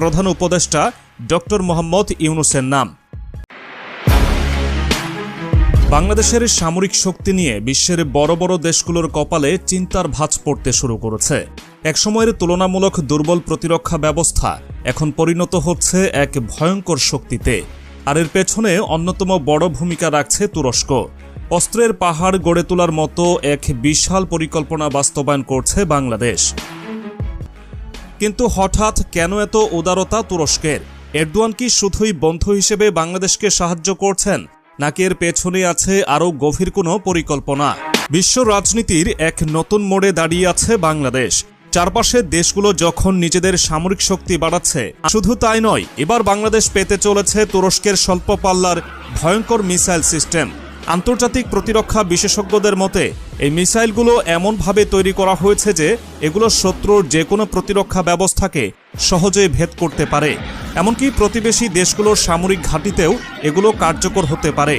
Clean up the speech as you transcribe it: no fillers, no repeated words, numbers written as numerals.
প্রধান উপদেষ্টা ডক্টর মোহাম্মদ ইউনূসের নাম। বাংলাদেশের সামরিক শক্তি নিয়ে বিশ্বের বড় বড় দেশগুলোর কপালে চিন্তার ভাঁজ পড়তে শুরু করেছে। একসময়ের তুলনামূলক দুর্বল প্রতিরক্ষা ব্যবস্থা এখন পরিণত হচ্ছে এক ভয়ঙ্কর শক্তিতে। আর এর পেছনে অন্যতম বড় ভূমিকা রাখছে তুরস্ক। অস্ত্রের পাহাড় গড়ে তোলার মতো এক বিশাল পরিকল্পনা বাস্তবায়ন করছে বাংলাদেশ। কিন্তু হঠাৎ কেন এত উদারতা তুরস্কের? এরদোয়ান কি শুধুই বন্ধু হিসেবে বাংলাদেশকে সাহায্য করছেন, নাকি এর পেছনে আছে আরও গভীর কোনো পরিকল্পনা? বিশ্ব রাজনীতির এক নতুন মোড়ে দাঁড়িয়ে আছে বাংলাদেশ। চারপাশের দেশগুলো যখন নিজেদের সামরিক শক্তি বাড়াচ্ছে, শুধু তাই নয়, এবার বাংলাদেশ পেতে চলেছে তুরস্কের স্বল্প পাল্লার ভয়ঙ্কর মিসাইল সিস্টেম। আন্তর্জাতিক প্রতিরক্ষা বিশেষজ্ঞদের মতে এই মিসাইলগুলো এমনভাবে তৈরি করা হয়েছে যে এগুলো শত্রুর যে কোনো প্রতিরক্ষা ব্যবস্থাকে সহজেই ভেদ করতে পারে। এমনকি প্রতিবেশী দেশগুলোর সামরিক ঘাঁটিতেও এগুলো কার্যকর হতে পারে।